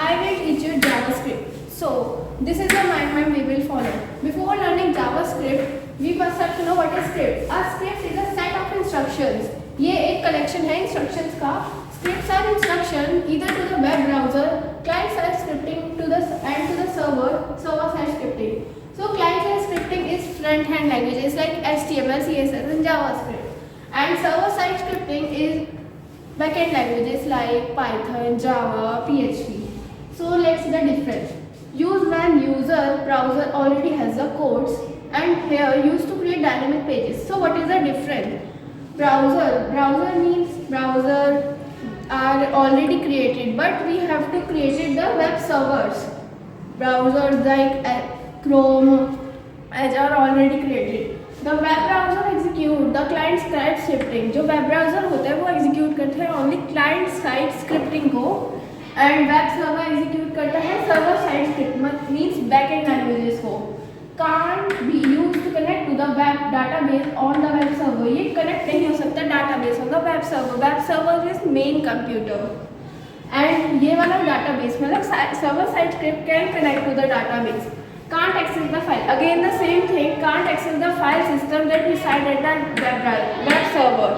I will teach you JavaScript. So this is the mind we will follow. Before learning JavaScript, we first have to know what is script. A script is a set of instructions. ये एक collection है instructions का. Scripts are instruction either to the web browser, client side scripting to the server side scripting. So client side scripting is front end languages like HTML, CSS and JavaScript. And server side scripting is backend languages like Python, Java, PHP. So let's see the difference. Use when user browser already has the codes, and here used to create dynamic pages. So what is the difference? Browser means browser are already created, but we have to create the web servers. Browsers like Chrome, Edge are already created. The web browser execute the client side scripting. जो web browser होता है वो execute करते हैं only client side scripting को, and web server execute करता है server side script means backend languages को. Can't be used to connect to the web database on the web server. ये connect नहीं हो सकता database on the web server. Web server is main computer. And ये वाला database मतलब server side script can connect to the database. Can't access the file. Again the same thing. Can't access the file system that reside at the web server.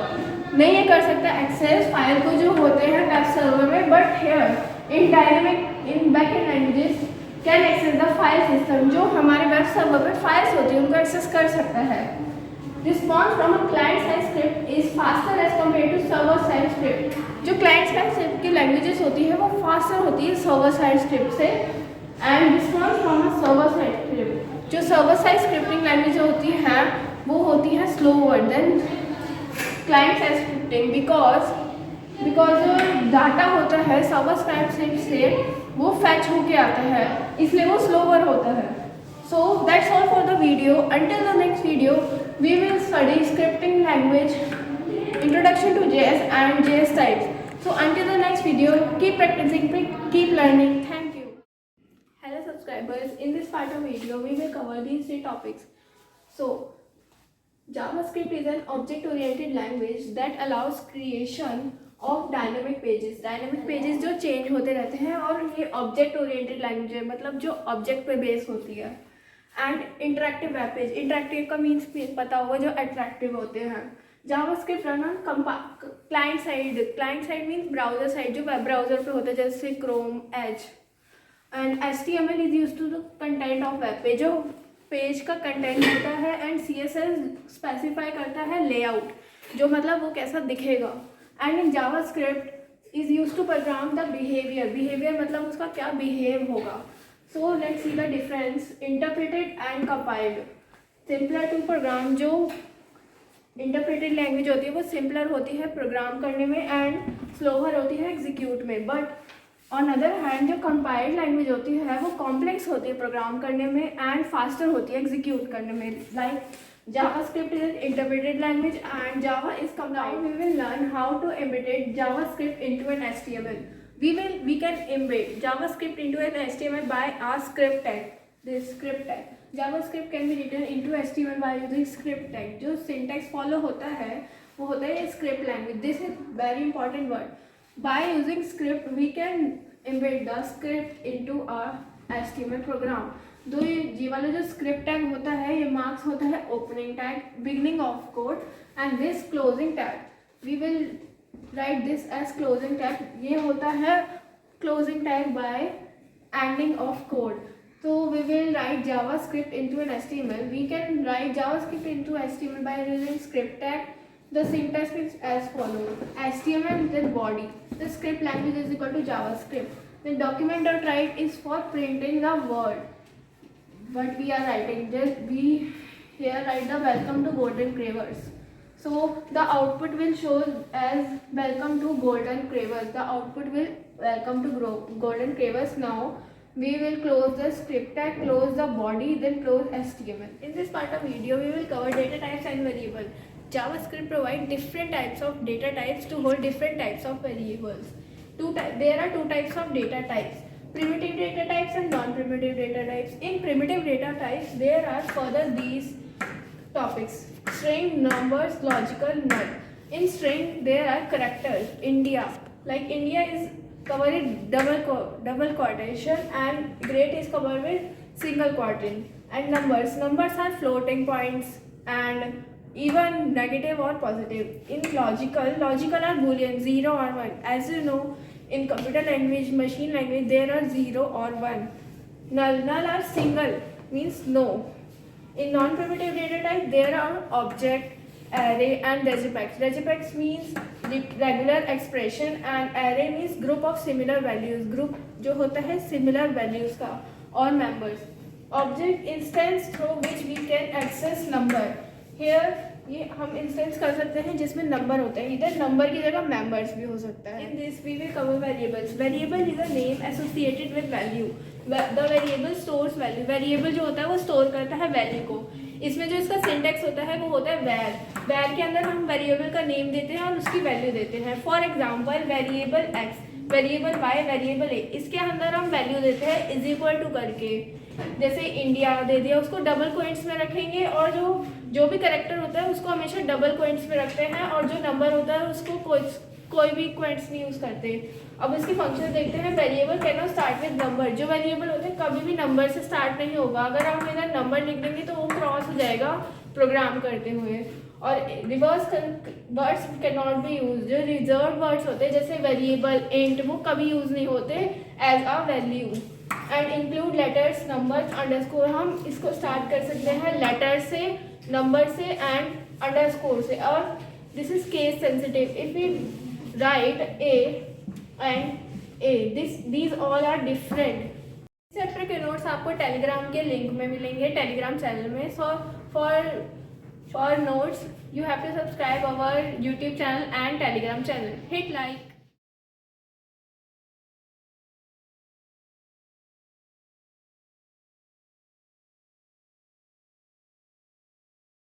नहीं ये कर सकता access file को जो होते हैं web server में. But here in backend languages can access the file system. जो हमारे web server पे files होती हैं उनको access कर सकता है. Response from a client side script is faster as compared to server side script. जो client side script की languages होती है वो faster होती है server side script से. And response from a server side script, जो server side scripting language होती है वो होती है slower than client side scripting because जो डाटा होता है server side script से वो fetch होके आता है, इसलिए वो slower होता है. So that's all for the video. Until the next video, we will study scripting language, introduction to JS and JS types. So until the next video, keep practicing, keep learning. Thank you. Hello subscribers, in this part of video we will cover these three topics. So JavaScript is an object-oriented language that allows creation of dynamic pages. Dynamic pages जो change होते रहते हैं और ये object-oriented language है, मतलब जो object पे base होती है. And interactive web page. Interactive का means पता होगा जो attractive होते हैं. JavaScript run on client side. Client side means browser side जो web browser पे होता है जैसे Chrome, Edge. And HTML is used to the content of web page. जो पेज का कंटेंट होता है and CSS स्पेसिफाई करता है लेआउट जो मतलब वो कैसा दिखेगा. And in JavaScript is used to program the behavior मतलब उसका क्या behave होगा. So let's see the difference. Interpreted and compiled. Simpler to program. जो interpreted language होती है वो simpler होती है प्रोग्राम करने में and slower होती है execute में. But on other hand जो compiled language होती है वो complex होती है प्रोग्राम करने में and faster होती है execute करने में. Like JavaScript is an interpreted language and Java is compiled. We will learn how to embed JavaScript into an HTML. We can embed JavaScript into an HTML by a script tag. This script tag. JavaScript can be written into HTML by using script tag. जो syntax follow होता है वो होता है script language. This is very important word. By using script, we can embed the script into a HTML program. दो ये वाला जो script tag होता है ये marks होता है opening tag, beginning of code, and this closing tag. We will write this as closing tag. ये होता है closing tag by ending of code. So we will write JavaScript into an HTML. We can write JavaScript into HTML by using script tag. The syntax is as follows: HTML then body. The script language is equal to JavaScript. The document.write is for printing the word. What we are writing, just we here write the welcome to Golden Cravers. So the output will show as welcome to Golden Cravers. The output will welcome to Golden Cravers. Now we will close the script tag, close the body, then close HTML. In this part of video, we will cover data types and variables. JavaScript provides different types of data types to hold different types of variables. There are two types of data types: primitive data types and non-primitive data types. In primitive data types, there are further these topics: string, numbers, logical, null. In string, there are characters. India, like India is covered with double quotation, and great is covered with single quatrain. And numbers are floating points and even negative or positive. In logical are boolean 0 or 1. As you know, in computer language, machine language, there are 0 or 1. Null are single, means no. In non-primitive data type, there are object, array and regex. Regex means regular expression and array means group of similar values. Group जो होता है similar values का और members. Object instance through which we can access number. Here ये हम instance कर सकते हैं जिसमें नंबर होता है, इधर नंबर की जगह मेंबर्स भी हो सकता है. In this we will cover variables. Variable is a name associated with value. The variable stores value. Variable जो होता है वो स्टोर करता है वैल्यू को. इसमें जो इसका सिंटेक्स होता है वो होता है वैर. वैर के अंदर हम वेरिएबल का नेम देते हैं और उसकी वैल्यू देते हैं. For example variable X, variable Y, variable A, इसके अंदर हम वैल्यू देते हैं इज इक्वल टू करके. जैसे इंडिया दे दिया, उसको डबल क्वोट्स में रखेंगे और जो भी कैरेक्टर होता है उसको हमेशा डबल क्वोट्स में रखते हैं और जो नंबर होता है उसको कोई भी क्वोट्स नहीं यूज़ करते. अब इसकी फंक्शन देखते हैं. Variable can not start with number. जो वेरिएबल होते हैं कभी भी नंबर से स्टार्ट नहीं होगा. अगर हम इधर नंबर लिख देंगे तो वो क्रॉस हो जाएगा प्रोग्राम करते हुए. और reverse words can not be use. जो रिजर्व वर्ड्स होते हैं जैसे वेरिएबल, इंट, वो कभी यूज़ नहीं होते as a value. And include letters, numbers, underscore. हम इसको स्टार्ट कर सकते हैं लेटर से, नंबर से एंड अंडरस्कोर से. और this is case sensitive. If we write A and A, these all are different. इस चैप्टर के नोट्स आपको टेलीग्राम के लिंक में मिलेंगे, टेलीग्राम चैनल में. So for notes you have to subscribe our YouTube channel and Telegram channel. Hit like.